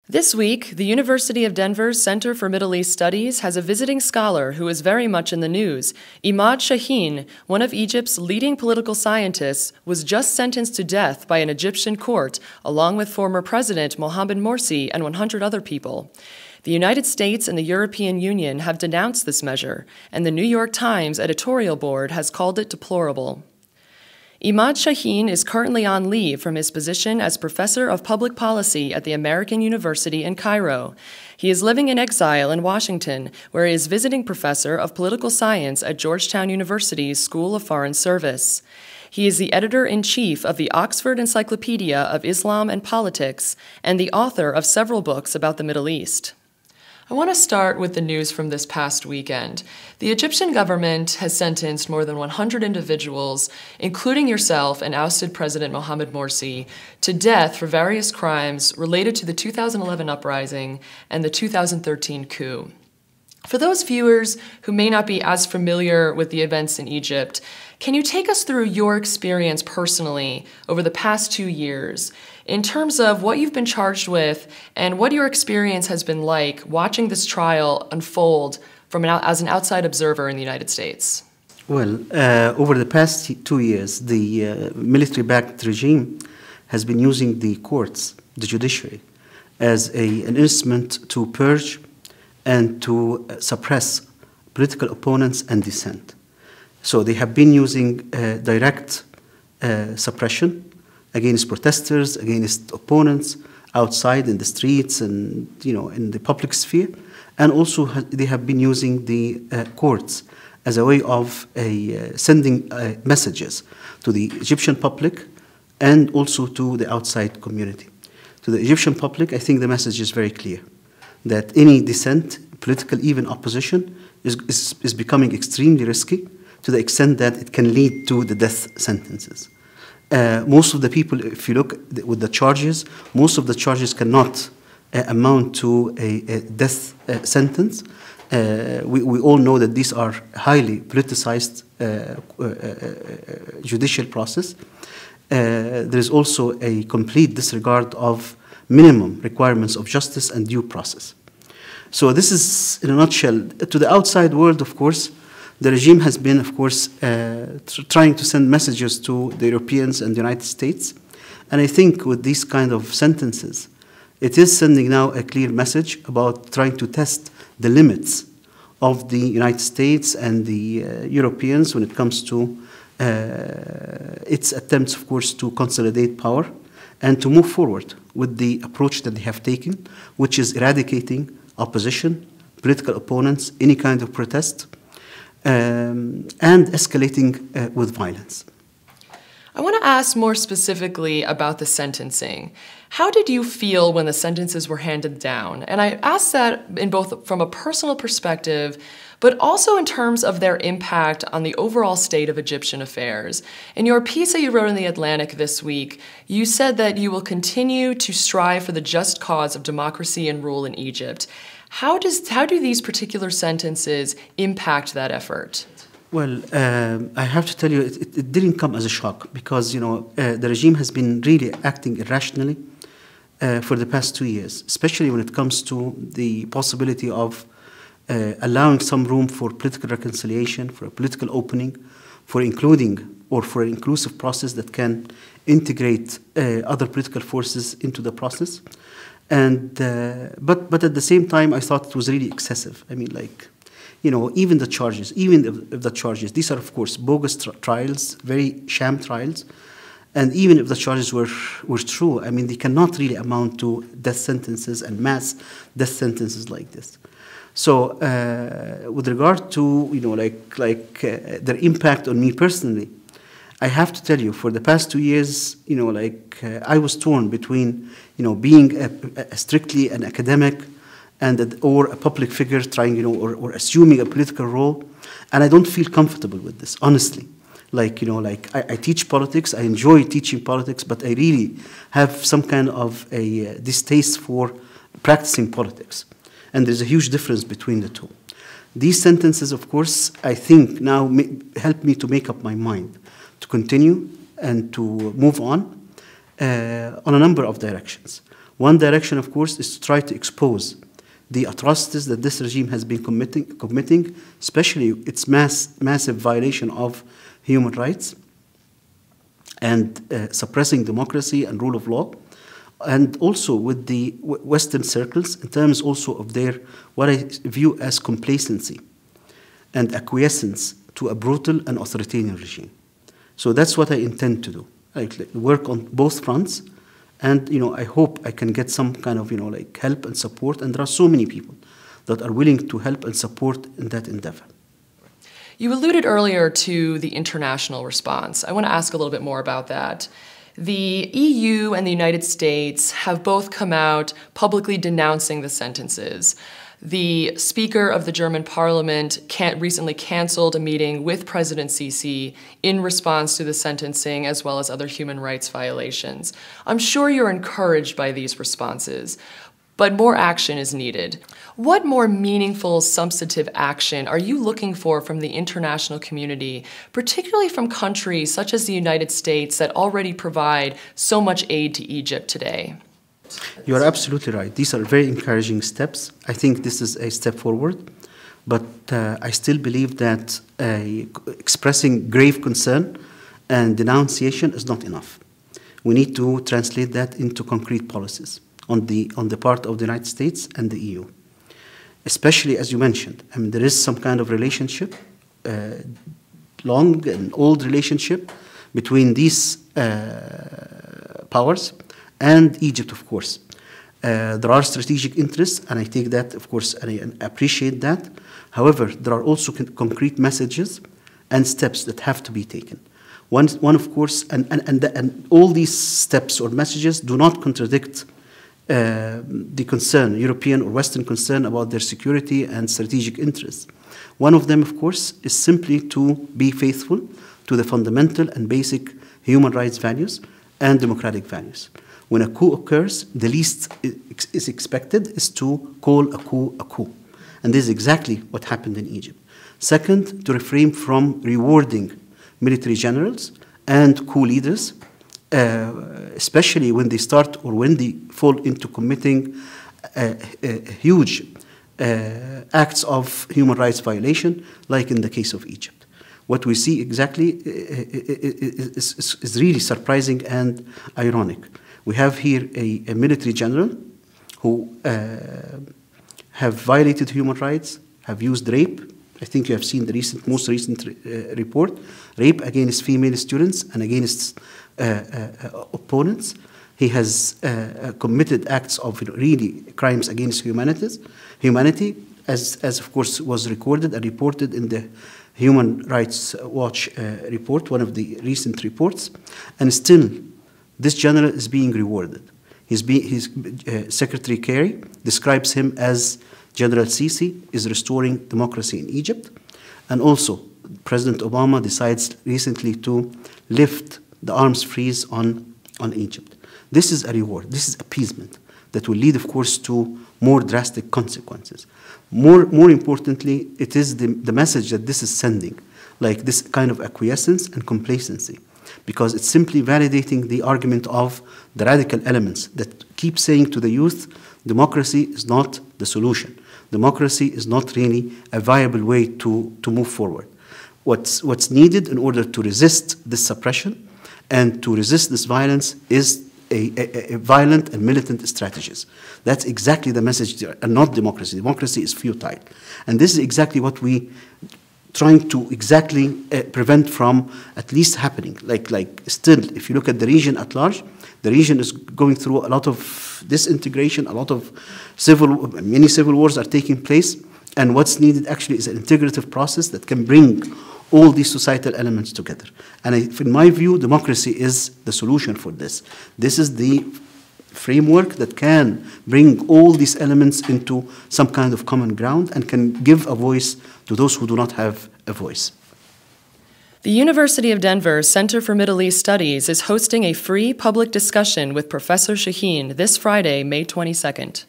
This week, the University of Denver's Center for Middle East Studies has a visiting scholar who is very much in the news. Emad Shahin, one of Egypt's leading political scientists, was just sentenced to death by an Egyptian court, along with former President Mohamed Morsi and 100 other people. The United States and the European Union have denounced this measure, and the New York Times editorial board has called it deplorable. Emad Shahin is currently on leave from his position as Professor of Public Policy at the American University in Cairo. He is living in exile in Washington, where he is visiting Professor of Political Science at Georgetown University's School of Foreign Service. He is the editor-in-chief of the Oxford Encyclopedia of Islam and Politics and the author of several books about the Middle East. I want to start with the news from this past weekend. The Egyptian government has sentenced more than 100 individuals, including yourself and ousted President Mohamed Morsi, to death for various crimes related to the 2011 uprising and the 2013 coup. For those viewers who may not be as familiar with the events in Egypt, can you take us through your experience personally over the past 2 years in terms of what you've been charged with and what your experience has been like watching this trial unfold as an outside observer in the United States? Well, over the past 2 years, the military-backed regime has been using the courts, the judiciary, as an instrument to purge and to suppress political opponents and dissent. So they have been using direct suppression against protesters, against opponents outside in the streets and in the public sphere, and also they have been using the courts as a way of sending messages to the Egyptian public and also to the outside community. To the Egyptian public, I think the message is very clear, that any dissent, political even opposition, is becoming extremely risky to the extent that it can lead to the death sentences. Most of the people, if you look with the charges, most of the charges cannot amount to a death sentence. We all know that these are highly politicized judicial process. There is also a complete disregard of minimum requirements of justice and due process. So this is, in a nutshell, to the outside world, of course, the regime has been, of course, trying to send messages to the Europeans and the United States. And I think with these kind of sentences, it is sending now a clear message about trying to test the limits of the United States and the Europeans when it comes to its attempts, of course, to consolidate power and to move forward with the approach that they have taken, which is eradicating opposition, political opponents, any kind of protest, and escalating with violence. I want to ask more specifically about the sentencing. How did you feel when the sentences were handed down? And I ask that in both from a personal perspective, but also in terms of their impact on the overall state of Egyptian affairs. In your piece that you wrote in The Atlantic this week, you said that you will continue to strive for the just cause of democracy and rule in Egypt. How do these particular sentences impact that effort? Well, I have to tell you, it didn't come as a shock because, the regime has been really acting irrationally for the past 2 years, especially when it comes to the possibility of allowing some room for political reconciliation, for a political opening, for including or for an inclusive process that can integrate other political forces into the process. And but at the same time, I thought it was really excessive. I mean, even the charges, even if the charges, these are, of course, bogus trials, very sham trials. And even if the charges were true, I mean, they cannot really amount to death sentences and mass death sentences like this. So with regard to, their impact on me personally, I have to tell you, for the past 2 years, I was torn between, being strictly an academic or a public figure trying, or assuming a political role. And I don't feel comfortable with this, honestly. I teach politics, I enjoy teaching politics, but I really have some kind of a distaste for practicing politics. And there's a huge difference between the two. These sentences, of course, I think now help me to make up my mind to continue and to move on a number of directions. One direction, of course, is to try to expose the atrocities that this regime has been committing, especially its massive violation of human rights and suppressing democracy and rule of law, and also with the Western circles in terms also of their, what I view as complacency and acquiescence to a brutal and authoritarian regime. So that's what I intend to do. I work on both fronts, and I hope I can get some kind of help and support. And there are so many people that are willing to help and support in that endeavor. You alluded earlier to the international response. I want to ask a little bit more about that. The EU and the United States have both come out publicly denouncing the sentences. The Speaker of the German Parliament recently canceled a meeting with President Sisi in response to the sentencing, as well as other human rights violations. I'm sure you're encouraged by these responses, but more action is needed. What more meaningful, substantive action are you looking for from the international community, particularly from countries such as the United States that already provide so much aid to Egypt today? You are absolutely right. These are very encouraging steps. I think this is a step forward, but I still believe that expressing grave concern and denunciation is not enough. We need to translate that into concrete policies on the part of the United States and the EU. Especially, as you mentioned, I mean, there is some kind of relationship, long and old relationship between these powers and Egypt, of course. There are strategic interests, and I take that, of course, and I appreciate that. However, there are also concrete messages and steps that have to be taken. One of course, and all these steps or messages do not contradict the concern, European or Western concern about their security and strategic interests. One of them, of course, is simply to be faithful to the fundamental and basic human rights values and democratic values. When a coup occurs, the least is expected is to call a coup a coup. And this is exactly what happened in Egypt. Second, to refrain from rewarding military generals and coup leaders, especially when they start or when they fall into committing huge acts of human rights violation, like in the case of Egypt. What we see exactly is really surprising and ironic. We have here a military general who have violated human rights, have used rape. I think you have seen the most recent report, rape against female students and against opponents. He has committed acts of really crimes against humanity, as of course was recorded and reported in the Human Rights Watch report, one of the recent reports, and still this general is being rewarded. His Secretary Kerry describes him as General Sisi is restoring democracy in Egypt, and also President Obama decides recently to lift the arms freeze on Egypt. This is a reward. This is appeasement that will lead, of course, to more drastic consequences. More importantly, it is the message that this is sending, like this kind of acquiescence and complacency, because it's simply validating the argument of the radical elements that keep saying to the youth, democracy is not the solution. Democracy is not really a viable way to move forward. What's needed in order to resist this suppression and to resist this violence is a violent and militant strategies. That's exactly the message there, and not democracy. Democracy is futile. And this is exactly what we trying to exactly prevent from at least happening. Like still, if you look at the region at large, the region is going through a lot of disintegration, a lot of many civil wars are taking place, and what's needed actually is an integrative process that can bring all these societal elements together. And in my view, democracy is the solution for this. This is the framework that can bring all these elements into some kind of common ground and can give a voice to those who do not have a voice. The University of Denver Center for Middle East Studies is hosting a free public discussion with Professor Shahin this Friday, May 22nd.